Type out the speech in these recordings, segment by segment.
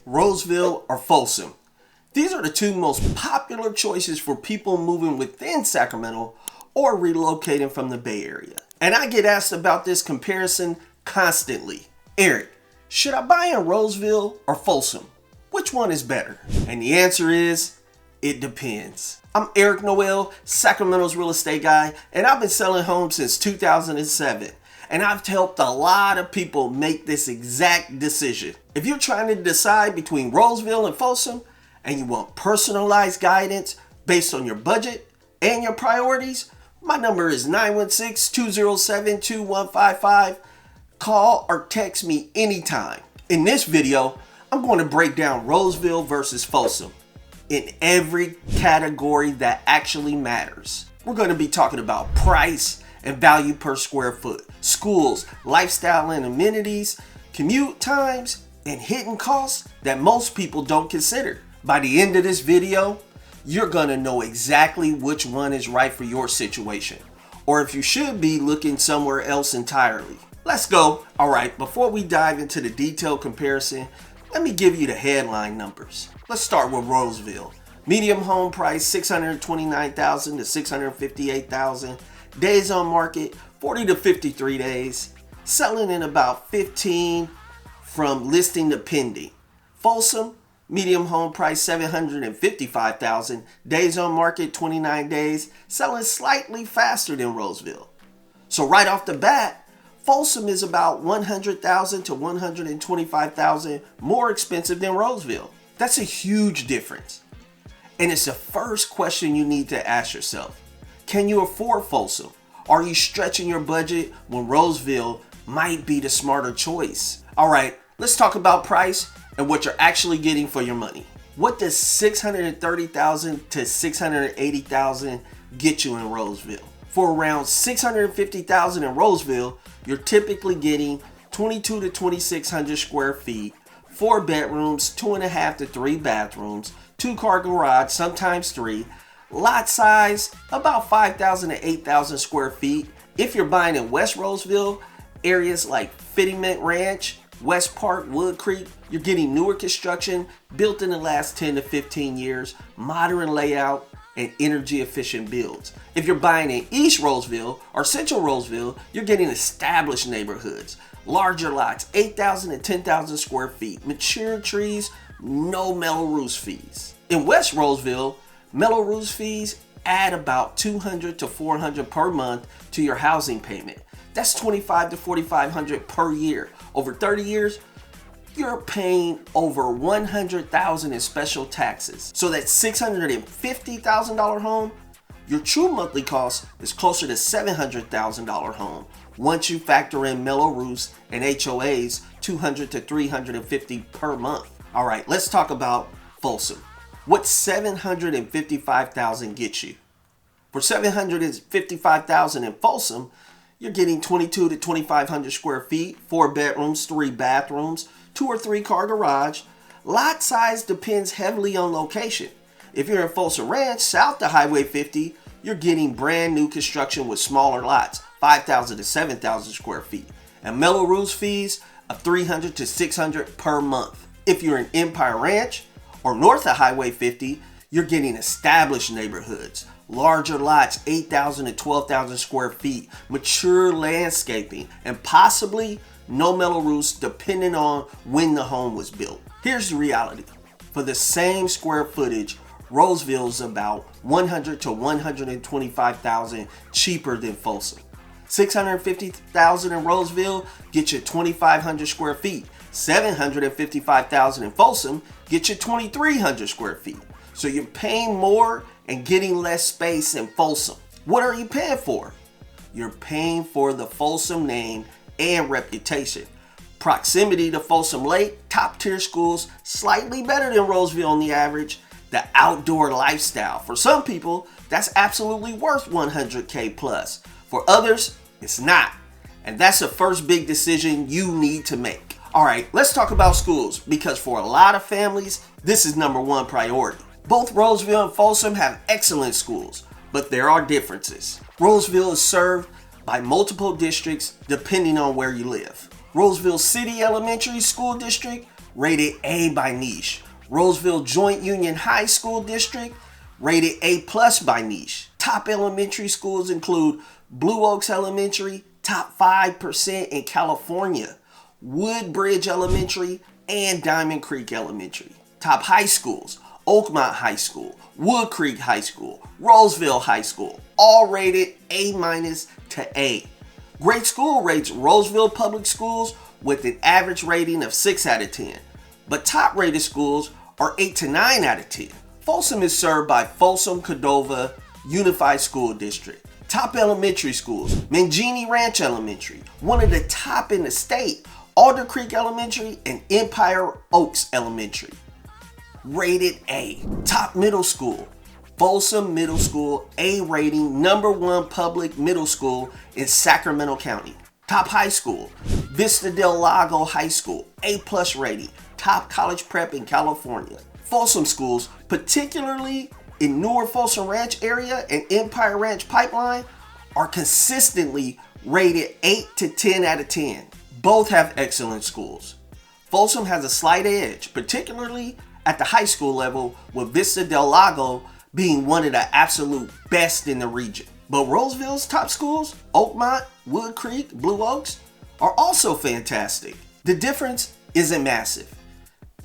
Roseville, or Folsom. These are the two most popular choices for people moving within Sacramento or relocating from the Bay Area. And I get asked about this comparison constantly. Eric, should I buy in Roseville or Folsom? Which one is better? And the answer is, it depends. I'm Eric Noel, Sacramento's real estate guy, and I've been selling homes since 2007. And I've helped a lot of people make this exact decision. If you're trying to decide between Roseville and Folsom, and you want personalized guidance based on your budget and your priorities, my number is 916-207-2155. Call or text me anytime. In this video, I'm going to break down Roseville versus Folsom in every category that actually matters. We're going to be talking about price and value per square foot, schools, lifestyle and amenities, commute times, and hidden costs that most people don't consider. By the end of this video, you're going to know exactly which one is right for your situation, or if you should be looking somewhere else entirely. Let's go. All right, before we dive into the detailed comparison, let me give you the headline numbers. Let's start with Roseville. Medium home price $629,000 to $658,000. Days on market 40 to 53 days. Selling in about 15 from listing to pending. Folsom, medium home price $755,000. Days on market 29 days. Selling slightly faster than Roseville. So right off the bat, Folsom is about $100,000 to $125,000 more expensive than Roseville. That's a huge difference. And it's the first question you need to ask yourself. Can you afford Folsom? Are you stretching your budget when Roseville might be the smarter choice? All right, let's talk about price and what you're actually getting for your money. What does $630,000 to $680,000 get you in Roseville? For around $650,000 in Roseville, you're typically getting 22 to 2,600 square feet, 4 bedrooms, 2.5 to 3 bathrooms, 2-car garage, sometimes 3. Lot size, about 5,000 to 8,000 square feet. If you're buying in West Roseville, areas like Fittingment Ranch, West Park, Wood Creek, you're getting newer construction, built in the last 10 to 15 years, modern layout, and energy efficient builds. If you're buying in East Roseville or Central Roseville, you're getting established neighborhoods, larger lots, 8,000 to 10,000 square feet, mature trees, no Mello-Roos fees. In West Roseville, Mello-Roos fees add about $200 to $400 per month to your housing payment. That's $2,500 to $4,500 per year. Over 30 years, you're paying over $100,000 in special taxes. So that $650,000 home, your true monthly cost is closer to $700,000 home. Once you factor in Mello-Roos and HOAs, $200 to $350 per month. All right, let's talk about Folsom. What $755,000 gets you? For $755,000 in Folsom, you're getting 22 to 2,500 square feet, 4 bedrooms, 3 bathrooms, 2 or 3 car garage. Lot size depends heavily on location. If you're in Folsom Ranch, south to Highway 50, you're getting brand new construction with smaller lots, 5,000 to 7,000 square feet, and Mello-Roos fees of $300 to $600 per month. If you're in Empire Ranch or north of Highway 50, you're getting established neighborhoods, larger lots, 8,000 to 12,000 square feet, mature landscaping, and possibly no Mello-Roos depending on when the home was built. Here's the reality. For the same square footage, Roseville is about $100,000 to $125,000 cheaper than Folsom. $650,000 in Roseville gets you 2,500 square feet. $755,000 in Folsom gets you 2,300 square feet. So you're paying more and getting less space in Folsom. What are you paying for? You're paying for the Folsom name and reputation. Proximity to Folsom Lake, top tier schools, slightly better than Roseville on the average. The outdoor lifestyle. For some people, that's absolutely worth $100K plus. For others, it's not. And that's the first big decision you need to make. All right, let's talk about schools, because for a lot of families, this is number one priority. Both Roseville and Folsom have excellent schools, but there are differences. Roseville is served by multiple districts depending on where you live. Roseville City Elementary School District rated A by niche. Roseville Joint Union High School District, rated A+ by niche. Top elementary schools include Blue Oaks Elementary, top 5% in California, Woodbridge Elementary, and Diamond Creek Elementary. Top high schools, Oakmont High School, Wood Creek High School, Roseville High School, all rated A- to A. Great school rates Roseville Public Schools with an average rating of 6 out of 10, but top rated schools are 8 to 9 out of 10. Folsom is served by Folsom Cordova Unified School District. Top elementary schools, Mangini Ranch Elementary, one of the top in the state, Alder Creek Elementary, and Empire Oaks Elementary, rated A. Top middle school, Folsom Middle School, A rating, #1 public middle school in Sacramento County. Top high school, Vista del Lago High School, A+ rating, top college prep in California. Folsom schools, particularly in newer Folsom Ranch area and Empire Ranch Pipeline, are consistently rated 8 to 10 out of 10. Both have excellent schools. Folsom has a slight edge, particularly at the high school level, with Vista del Lago being one of the absolute best in the region. But Roseville's top schools, Oakmont, Wood Creek, Blue Oaks, are also fantastic. The difference isn't massive.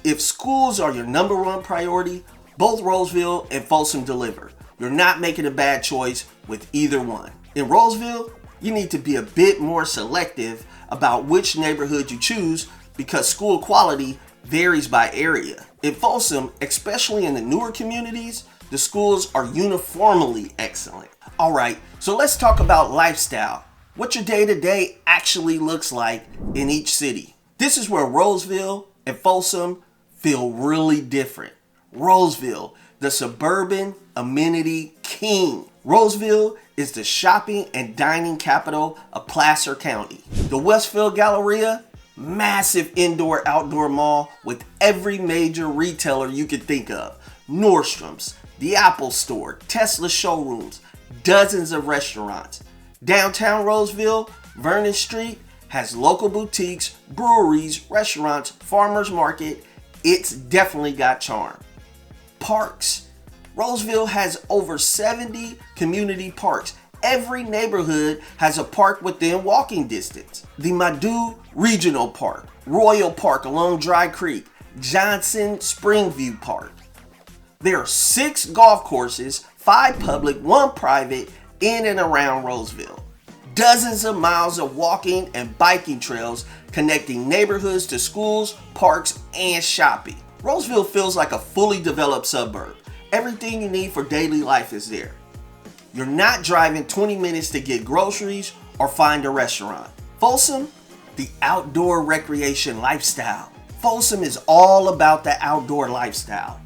If schools are your #1 priority, both Roseville and Folsom deliver. You're not making a bad choice with either one. In Roseville, you need to be a bit more selective about which neighborhood you choose because school quality varies by area. In Folsom, especially in the newer communities, the schools are uniformly excellent. All right, so let's talk about lifestyle. What your day-to-day actually looks like in each city. This is where Roseville and Folsom feel really different. Roseville, the suburban amenity king. Roseville is the shopping and dining capital of Placer County. The Westfield Galleria, massive indoor-outdoor mall with every major retailer you could think of. Nordstrom's, the Apple Store, Tesla showrooms, dozens of restaurants. Downtown Roseville, Vernon Street, has local boutiques, breweries, restaurants, farmers market. It's definitely got charm. Parks. Roseville has over 70 community parks. Every neighborhood has a park within walking distance. The Madu Regional Park, Royal Park along Dry Creek, Johnson Springview Park. There are 6 golf courses, 5 public, 1 private, in and around Roseville. Dozens of miles of walking and biking trails connecting neighborhoods to schools, parks, and shopping. Roseville feels like a fully developed suburb. Everything you need for daily life is there. You're not driving 20 minutes to get groceries or find a restaurant. Folsom, the outdoor recreation lifestyle. Folsom is all about the outdoor lifestyle.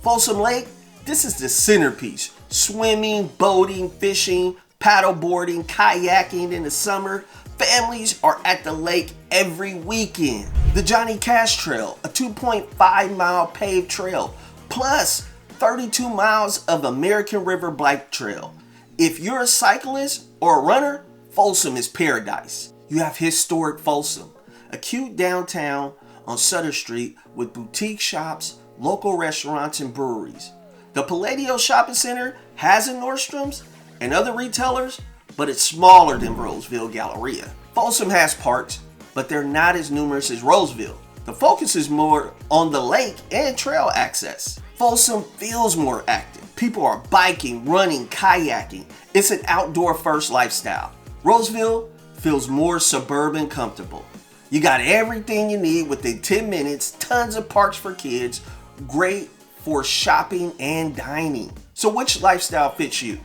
Folsom Lake, this is the centerpiece. Swimming, boating, fishing, paddleboarding, kayaking in the summer. Families are at the lake every weekend. The Johnny Cash Trail, a 2.5-mile paved trail, plus 32 miles of American River Bike Trail. If you're a cyclist or a runner, Folsom is paradise. You have historic Folsom, a cute downtown on Sutter Street with boutique shops, local restaurants, and breweries. The Palladio Shopping Center has a Nordstrom's and other retailers, but it's smaller than Roseville Galleria. Folsom has parks, but they're not as numerous as Roseville. The focus is more on the lake and trail access. Folsom feels more active. People are biking, running, kayaking. It's an outdoor first lifestyle. Roseville feels more suburban comfortable. You got everything you need within 10 minutes, tons of parks for kids, great for shopping and dining. So which lifestyle fits you?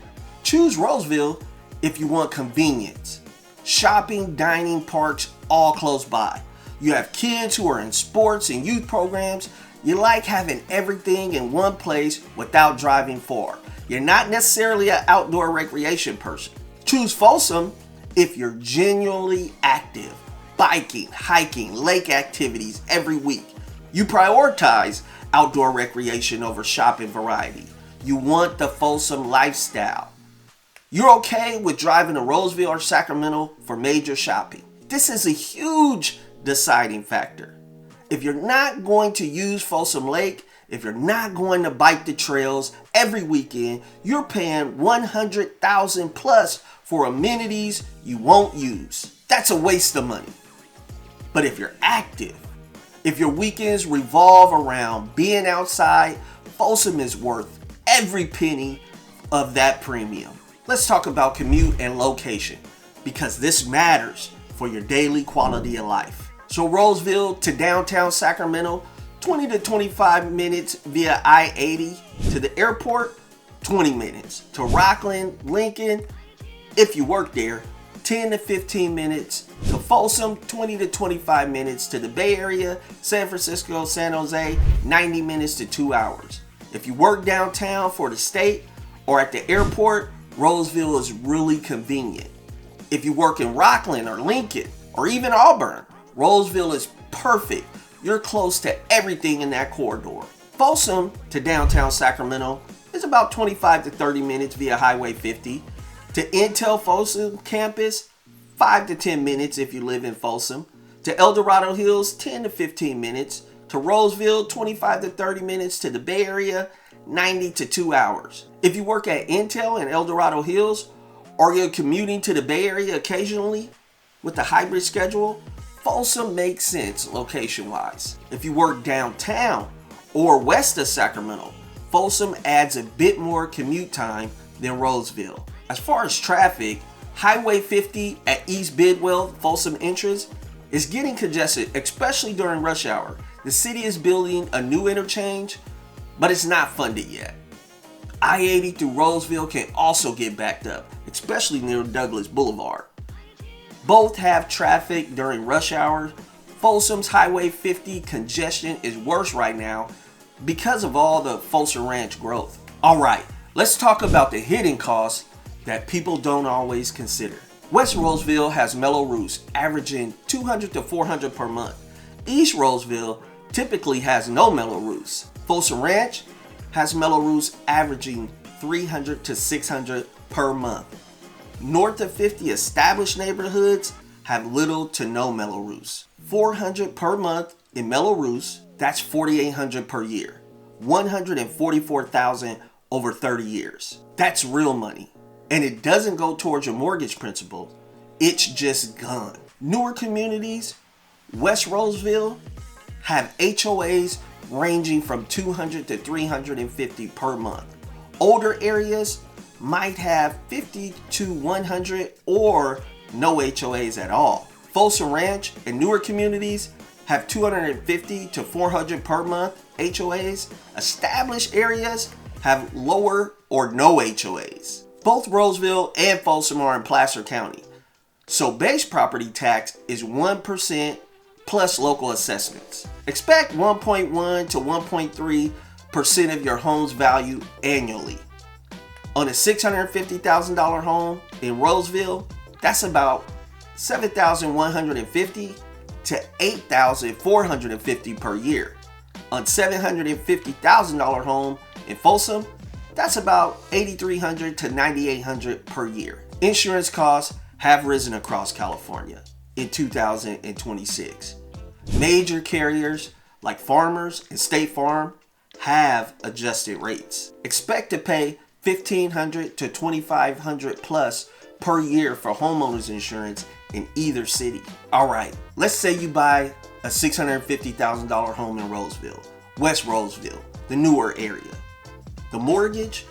Choose Roseville if you want convenience. Shopping, dining, parks, all close by. You have kids who are in sports and youth programs. You like having everything in one place without driving far. You're not necessarily an outdoor recreation person. Choose Folsom if you're genuinely active. Biking, hiking, lake activities every week. You prioritize outdoor recreation over shopping variety. You want the Folsom lifestyle. You're okay with driving to Roseville or Sacramento for major shopping. This is a huge deciding factor. If you're not going to use Folsom Lake, if you're not going to bike the trails every weekend, you're paying $100,000 plus for amenities you won't use. That's a waste of money. But if you're active, if your weekends revolve around being outside, Folsom is worth every penny of that premium. Let's talk about commute and location, because this matters for your daily quality of life. So Roseville to downtown Sacramento, 20 to 25 minutes via I-80. To the airport, 20 minutes. To Rockland, Lincoln, if you work there, 10 to 15 minutes. To Folsom, 20 to 25 minutes. To the Bay Area, San Francisco, San Jose, 90 minutes to 2 hours. If you work downtown for the state or at the airport, Roseville is really convenient. If you work in Rockland or Lincoln or even Auburn, Roseville is perfect. You're close to everything in that corridor. Folsom to downtown Sacramento is about 25 to 30 minutes via Highway 50. To Intel Folsom campus, 5 to 10 minutes if you live in Folsom. To El Dorado Hills, 10 to 15 minutes. To Roseville, 25 to 30 minutes. To the Bay Area, 90 to 2 hours. If you work at Intel in El Dorado Hills, or you're commuting to the Bay Area occasionally with the hybrid schedule, Folsom makes sense location-wise. If you work downtown or west of Sacramento, Folsom adds a bit more commute time than Roseville. As far as traffic, Highway 50 at East Bidwell, Folsom entrance, is getting congested, especially during rush hour. The city is building a new interchange, but it's not funded yet. I-80 through Roseville can also get backed up, especially near Douglas Boulevard. Both have traffic during rush hours. Folsom's Highway 50 congestion is worse right now because of all the Folsom Ranch growth. Alright, let's talk about the hidden costs that people don't always consider. West Roseville has Mello-Roos averaging $200 to $400 per month. East Roseville typically has no Mello-Roos. Folsom Ranch has Mello-Roos averaging $300 to $600 per month. North of 50 established neighborhoods have little to no Mello-Roos. $400 per month in Mello-Roos, that's $4,800 per year. $144,000 over 30 years. That's real money. And it doesn't go towards your mortgage principal. It's just gone. Newer communities, West Roseville, have HOAs ranging from $200 to $350 per month. Older areas might have 50 to 100 or no HOAs at all. Folsom Ranch and newer communities have 250 to 400 per month HOAs. Established areas have lower or no HOAs. Both Roseville and Folsom are in Placer County, so base property tax is 1% plus local assessments. Expect 1.1 to 1.3% of your home's value annually. On a $650,000 home in Roseville, that's about $7,150 to $8,450 per year. On $750,000 home in Folsom, that's about $8,300 to $9,800 per year. Insurance costs have risen across California in 2026. Major carriers like Farmers and State Farm have adjusted rates. Expect to pay $1,500 to $2,500 plus per year for homeowners insurance in either city. Alright, let's say you buy a $650,000 home in Roseville, West Roseville, the newer area. The mortgage,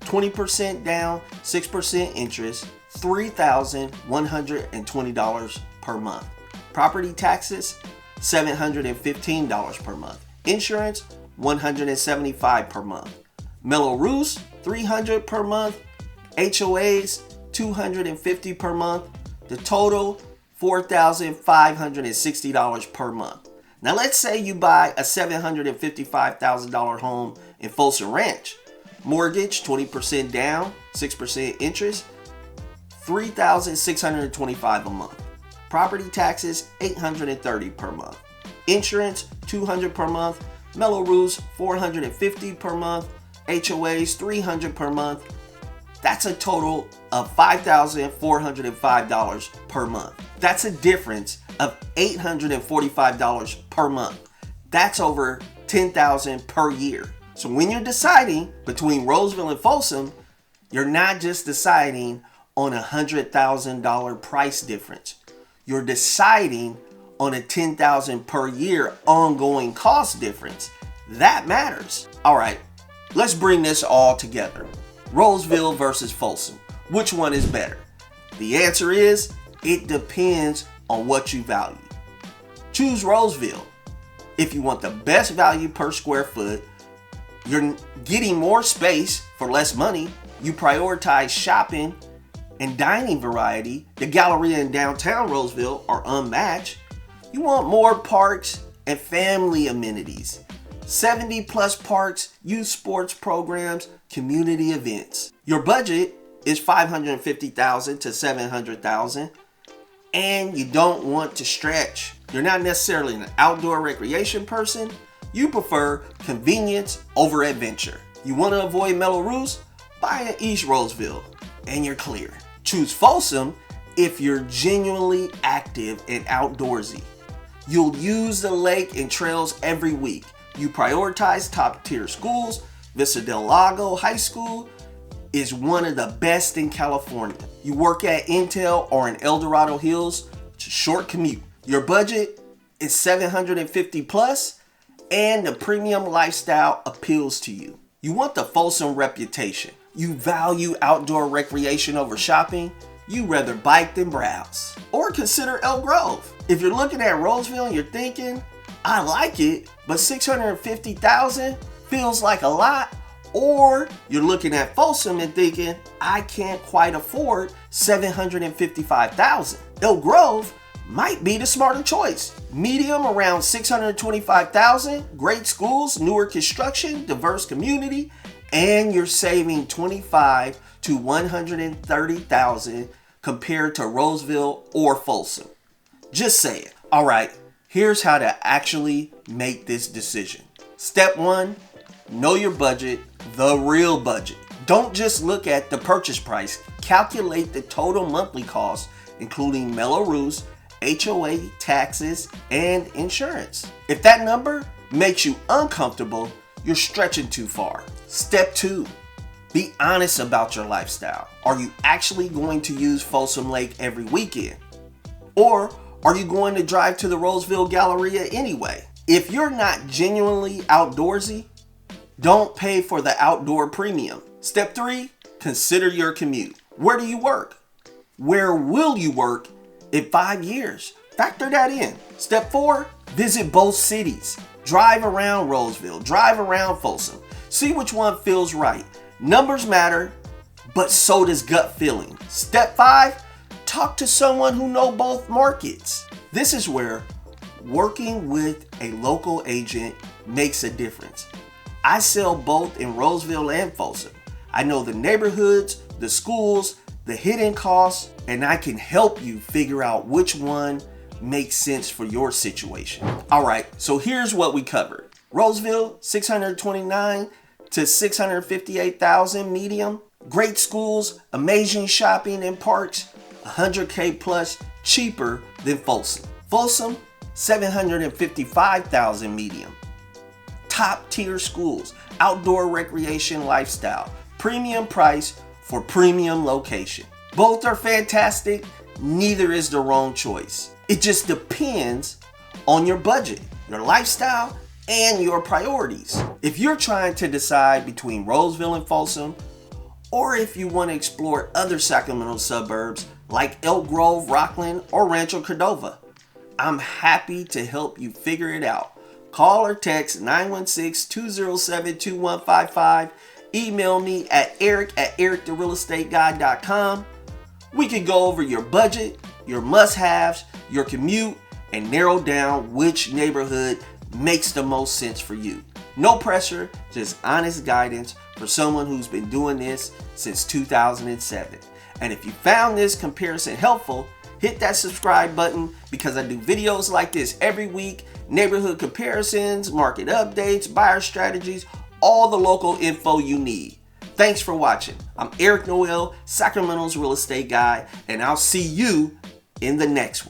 20% down, 6% interest, $3,120 per month. Property taxes, $715 per month. Insurance, $175 per month. Mello-Roos, $300 per month. HOAs, $250 per month. The total, $4,560 per month. Now let's say you buy a $755,000 home in Folsom Ranch. Mortgage, 20% down, 6% interest, $3,625 a month. Property taxes, $830 per month. Insurance, $200 per month. Mello-Roos, $450 per month. HOAs, $300 per month. That's a total of $5,405 per month. That's a difference of $845 per month. That's over $10,000 per year. So when you're deciding between Roseville and Folsom, you're not just deciding on a $100,000 price difference. You're deciding on a $10,000 per year ongoing cost difference. That matters. All right, let's bring this all together. Roseville versus Folsom. Which one is better? The answer is, it depends on what you value. Choose Roseville if you want the best value per square foot. You're getting more space for less money. You prioritize shopping and dining variety. The Galleria in downtown Roseville are unmatched. You want more parks and family amenities. 70 plus parks, youth sports programs, community events. Your budget is $550,000 to $700,000, and you don't want to stretch. You're not necessarily an outdoor recreation person. You prefer convenience over adventure. You want to avoid Mello-Roos? Buy an East Roseville and you're clear. Choose Folsom if you're genuinely active and outdoorsy. You'll use the lake and trails every week. You prioritize top tier schools. Vista del Lago High School is one of the best in California. You work at Intel or in El Dorado Hills, it's a short commute. Your budget is $750 plus, and the premium lifestyle appeals to you. You want the Folsom reputation. You value outdoor recreation over shopping. You rather bike than browse. Or consider Elk Grove. If you're looking at Roseville and you're thinking, I like it, but $650,000 feels like a lot. Or you're looking at Folsom and thinking, I can't quite afford $755,000. Elk Grove might be the smarter choice. Medium around $625,000, great schools, newer construction, diverse community, and you're saving $25,000 to $130,000 compared to Roseville or Folsom. Just say it. All right, here's how to actually make this decision. Step 1, know your budget, the real budget. Don't just look at the purchase price. Calculate the total monthly cost, including Mello-Roos, HOA, taxes, and insurance. If that number makes you uncomfortable, you're stretching too far. Step 2, be honest about your lifestyle. Are you actually going to use Folsom Lake every weekend? Or are you going to drive to the Roseville Galleria anyway? If you're not genuinely outdoorsy, don't pay for the outdoor premium. Step 3, consider your commute. Where do you work? Where will you work in 5 years? Factor that in. Step 4, visit both cities. Drive around Roseville, drive around Folsom. See which one feels right. Numbers matter, but so does gut feeling. Step 5, talk to someone who knows both markets. This is where working with a local agent makes a difference. I sell both in Roseville and Folsom. I know the neighborhoods, the schools, the hidden costs, and I can help you figure out which one makes sense for your situation. All right, so here's what we covered. Roseville, $629,000 to $658,000 medium. Great schools, amazing shopping and parks, $100K plus, cheaper than Folsom. Folsom, $755,000 medium. Top tier schools, outdoor recreation lifestyle, premium price for premium location. Both are fantastic, neither is the wrong choice. It just depends on your budget, your lifestyle, and your priorities. If you're trying to decide between Roseville and Folsom, or if you want to explore other Sacramento suburbs like Elk Grove, Rockland, or Rancho Cordova, I'm happy to help you figure it out. Call or text 916-207-2155. Email me at eric@erictherealestateguy.com. We can go over your budget, your must-haves, your commute, and narrow down which neighborhood makes the most sense for you. No pressure, just honest guidance for someone who's been doing this since 2007. And if you found this comparison helpful, hit that subscribe button because I do videos like this every week. Neighborhood comparisons, market updates, buyer strategies, all the local info you need. Thanks for watching. I'm Eric Noel, Sacramento's real estate guy, and I'll see you in the next one.